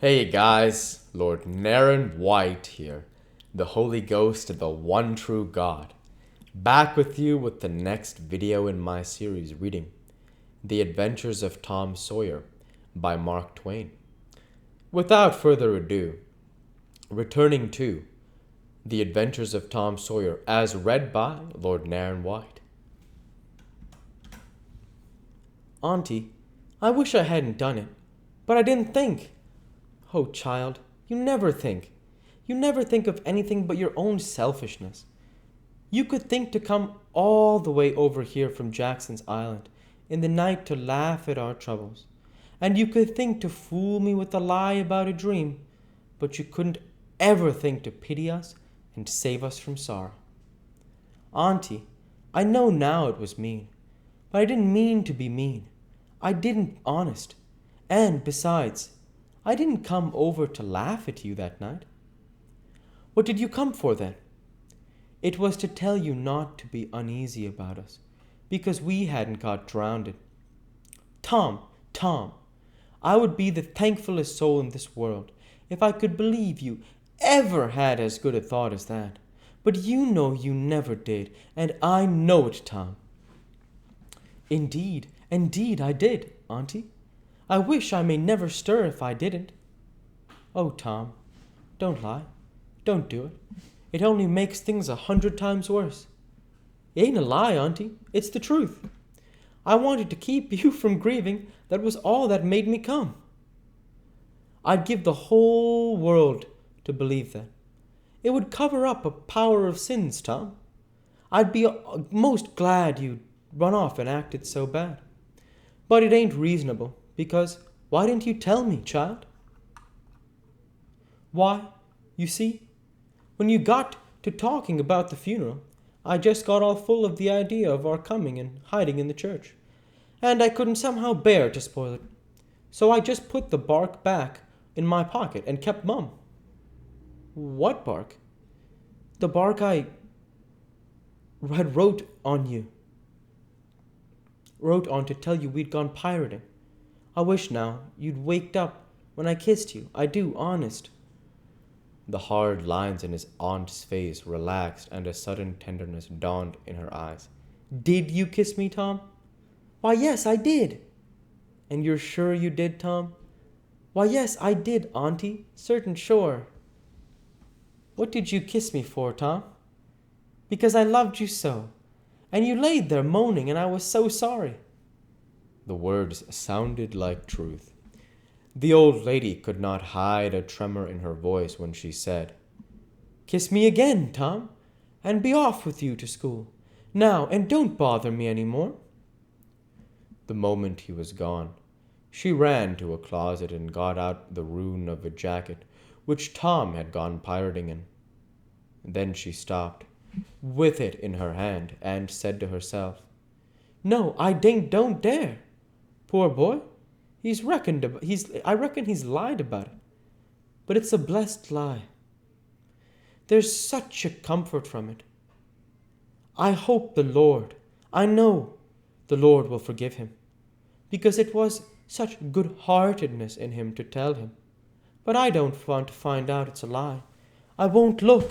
Hey guys, Lord Naren White here, the Holy Ghost of the one true God, back with you with the next video in my series reading The Adventures of Tom Sawyer by Mark Twain. Without further ado, returning to The Adventures of Tom Sawyer as read by Lord Naren White. Auntie, I wish I hadn't done it, but I didn't think. Oh, child, you never think. You never think of anything but your own selfishness. You could think to come all the way over here from Jackson's Island in the night to laugh at our troubles. And you could think to fool me with a lie about a dream, but you couldn't ever think to pity us and save us from sorrow. Auntie, I know now it was mean, but I didn't mean to be mean. I didn't, honest. And besides, I didn't come over to laugh at you that night. What did you come for then? It was to tell you not to be uneasy about us, because we hadn't got drowned. Tom, I would be the thankfulest soul in this world if I could believe you ever had as good a thought as that. But you know you never did, and I know it, Tom. Indeed, I did, Auntie. I wish I may never stir if I didn't. Oh, Tom, don't lie. Don't do it. It only makes things 100 times worse. It ain't a lie, Auntie. It's the truth. I wanted to keep you from grieving. That was all that made me come. I'd give the whole world to believe that. It would cover up a power of sins, Tom. I'd be most glad you'd run off and acted so bad. But it ain't reasonable, because why didn't you tell me, child? Why, you see, when you got to talking about the funeral, I just got all full of the idea of our coming and hiding in the church, and I couldn't somehow bear to spoil it. So I just put the bark back in my pocket and kept mum. What bark? The bark I had wrote on to tell you we'd gone pirating. I wish now you'd waked up when I kissed you. I do, honest. The hard lines in his aunt's face relaxed and a sudden tenderness dawned in her eyes. Did you kiss me, Tom? Why, yes, I did. And you're sure you did, Tom? Why, yes, I did, Auntie. Certain sure. What did you kiss me for, Tom? Because I loved you so. And you laid there moaning, and I was so sorry. The words sounded like truth. The old lady could not hide a tremor in her voice when she said, Kiss me again, Tom, and be off with you to school. Now, and don't bother me any more. The moment he was gone, she ran to a closet and got out the ruin of a jacket which Tom had gone pirating in. Then she stopped, with it in her hand, and said to herself, No, I don't dare. Poor boy, I reckon he's lied about it. But it's a blessed lie. There's such a comfort from it. I know the Lord will forgive him, because it was such good-heartedness in him to tell him. But I don't want to find out it's a lie. I won't look.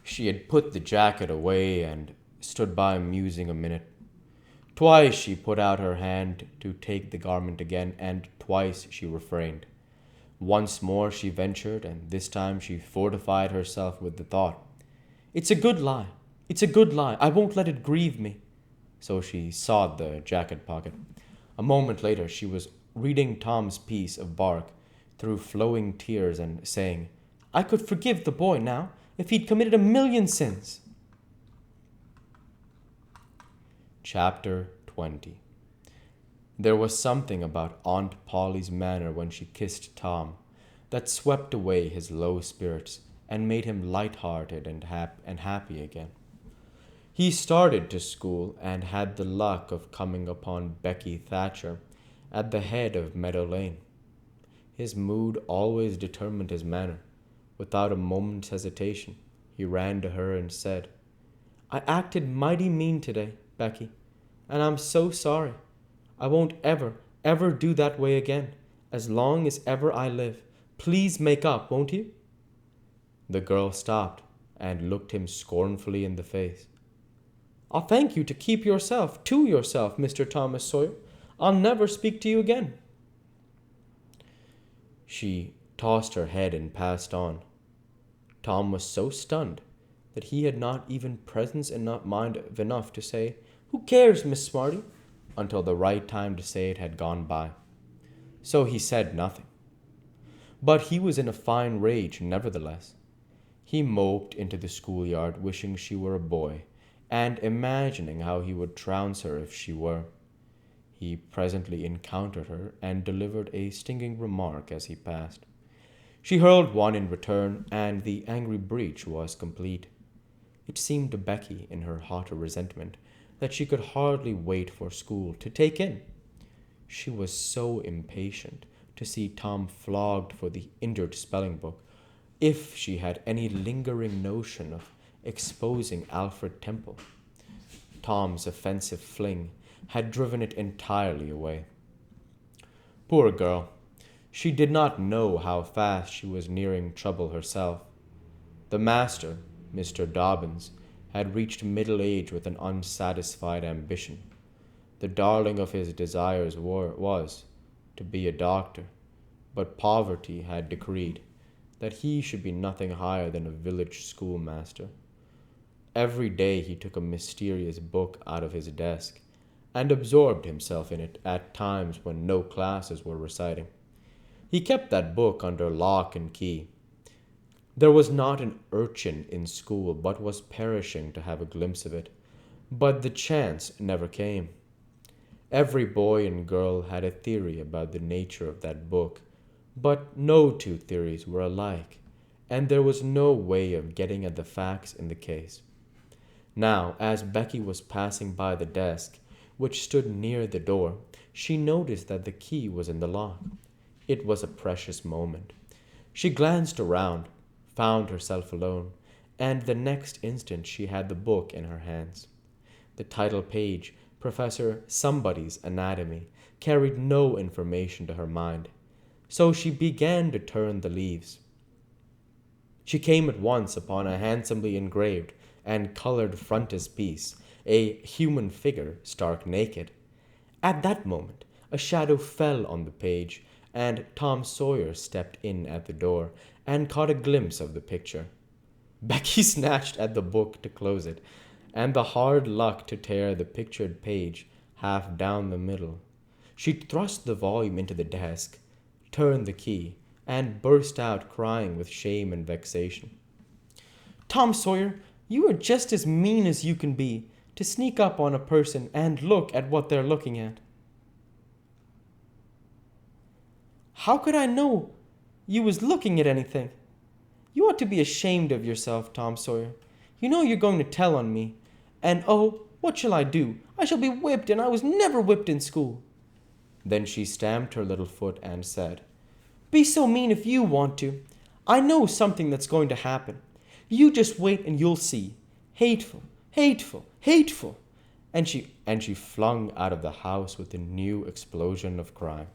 She had put the jacket away and stood by musing a minute. Twice she put out her hand to take the garment again, and twice she refrained. Once more she ventured, and this time she fortified herself with the thought, It's a good lie. I won't let it grieve me. So she sought the jacket pocket. A moment later she was reading Tom's piece of bark through flowing tears and saying, I could forgive the boy now if he'd committed 1,000,000 sins. Chapter 20. There was something about Aunt Polly's manner when she kissed Tom that swept away his low spirits and made him light-hearted and happy again. He started to school and had the luck of coming upon Becky Thatcher at the head of Meadow Lane. His mood always determined his manner. Without a moment's hesitation, he ran to her and said, I acted mighty mean today, Becky, and I'm so sorry. I won't ever do that way again, As long as ever I live. Please make up, won't you? The girl stopped and looked him scornfully in the face. I'll thank you to keep yourself to yourself, Mr. Thomas Sawyer. I'll never speak to you again. She tossed her head and passed on. Tom was so stunned that he had not even presence enough mind enough to say, Who cares, Miss Smarty? until the right time to say it had gone by. So he said nothing. But he was in a fine rage, nevertheless. He moped into the schoolyard, wishing she were a boy, and imagining how he would trounce her if she were. He presently encountered her and delivered a stinging remark as he passed. She hurled one in return, and the angry breach was complete. It seemed to Becky, in her hot resentment, that she could hardly wait for school to take in. She was so impatient to see Tom flogged for the injured spelling book, if she had any lingering notion of exposing Alfred Temple. Tom's offensive fling had driven it entirely away. Poor girl! She did not know how fast she was nearing trouble herself. The master, Mr. Dobbins, had reached middle age with an unsatisfied ambition. The darling of his desires was to be a doctor, but poverty had decreed that he should be nothing higher than a village schoolmaster. Every day he took a mysterious book out of his desk and absorbed himself in it at times when no classes were reciting. He kept that book under lock and key. There was not an urchin in school but was perishing to have a glimpse of it, but the chance never came. Every boy and girl had a theory about the nature of that book, but no two theories were alike, and there was no way of getting at the facts in the case. Now, as Becky was passing by the desk, which stood near the door, she noticed that the key was in the lock. It was a precious moment. She glanced around, found herself alone, and the next instant she had the book in her hands. The title page, Professor Somebody's Anatomy, carried no information to her mind, so she began to turn the leaves. She came at once upon a handsomely engraved and colored frontispiece, a human figure stark naked. At that moment, a shadow fell on the page, and Tom Sawyer stepped in at the door and caught a glimpse of the picture. Becky snatched at the book to close it, and the hard luck to tear the pictured page half down the middle. She thrust the volume into the desk, turned the key, and burst out crying with shame and vexation. Tom Sawyer, you are just as mean as you can be, to sneak up on a person and look at what they're looking at. How could I know you was looking at anything? You ought to be ashamed of yourself, Tom Sawyer. You know you're going to tell on me. And oh, what shall I do? I shall be whipped, and I was never whipped in school. Then she stamped her little foot and said, Be so mean if you want to. I know something that's going to happen. You just wait and you'll see. Hateful, hateful, hateful. And she flung out of the house with a new explosion of crime.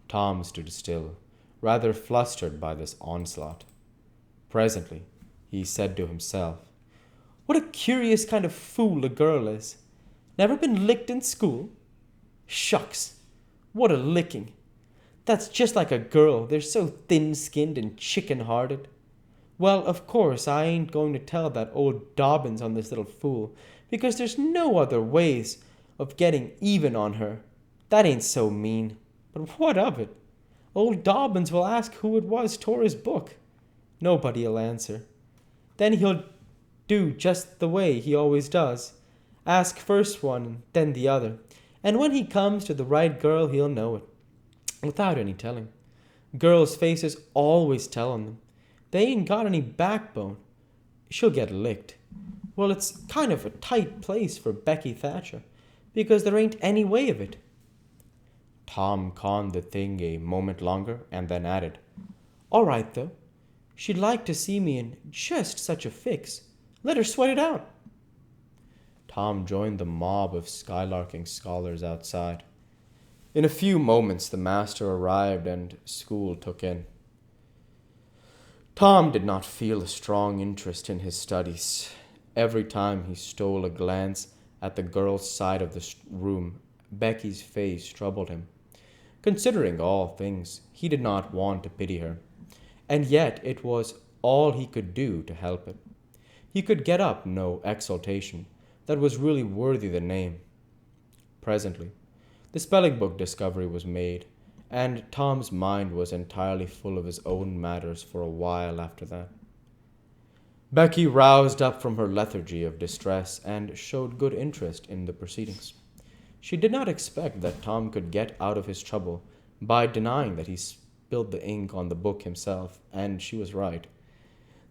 Tom stood still, rather flustered by this onslaught. Presently, he said to himself, What a curious kind of fool a girl is. Never been licked in school? Shucks, what a licking. That's just like a girl. They're so thin-skinned and chicken-hearted. Well, of course, I ain't going to tell that old Dobbins on this little fool, because there's no other ways of getting even on her. That ain't so mean. But what of it? Old Dobbins will ask who it was tore his book. Nobody'll answer. Then he'll do just the way he always does. Ask first one, then the other. And when he comes to the right girl, he'll know it, without any telling. Girls' faces always tell on them. They ain't got any backbone. She'll get licked. Well, it's kind of a tight place for Becky Thatcher, because there ain't any way of it. Tom conned the thing a moment longer and then added, All right, though. She'd like to see me in just such a fix. Let her sweat it out. Tom joined the mob of skylarking scholars outside. In a few moments, the master arrived and school took in. Tom did not feel a strong interest in his studies. Every time he stole a glance at the girl's side of the room, Becky's face troubled him. Considering all things, he did not want to pity her, and yet it was all he could do to help it. He could get up no exultation that was really worthy the name. Presently, the spelling book discovery was made, and Tom's mind was entirely full of his own matters for a while after that. Becky roused up from her lethargy of distress and showed good interest in the proceedings. She did not expect that Tom could get out of his trouble by denying that he spilled the ink on the book himself, and she was right.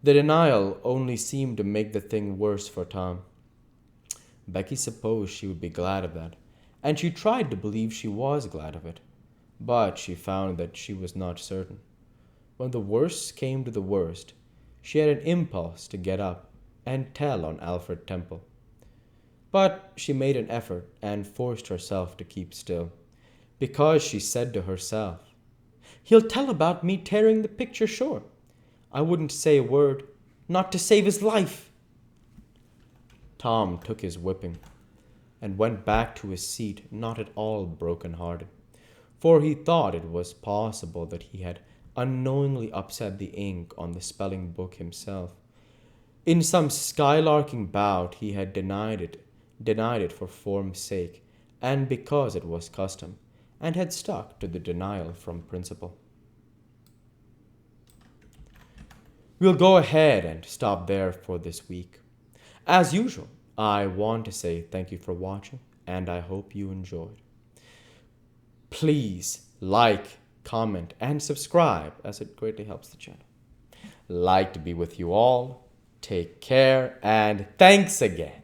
The denial only seemed to make the thing worse for Tom. Becky supposed she would be glad of that, and she tried to believe she was glad of it, but she found that she was not certain. When the worst came to the worst, she had an impulse to get up and tell on Alfred Temple. But she made an effort and forced herself to keep still, because she said to herself, "He'll tell about me tearing the picture, sure. I wouldn't say a word, not to save his life." Tom took his whipping and went back to his seat not at all broken-hearted, for he thought it was possible that he had unknowingly upset the ink on the spelling book himself. In some skylarking bout he had denied it for form's sake, and because it was custom, and had stuck to the denial from principle. We'll go ahead and stop there for this week. As usual, I want to say thank you for watching, and I hope you enjoyed. Please like, comment, and subscribe, as it greatly helps the channel. Like to be with you all. Take care, and thanks again.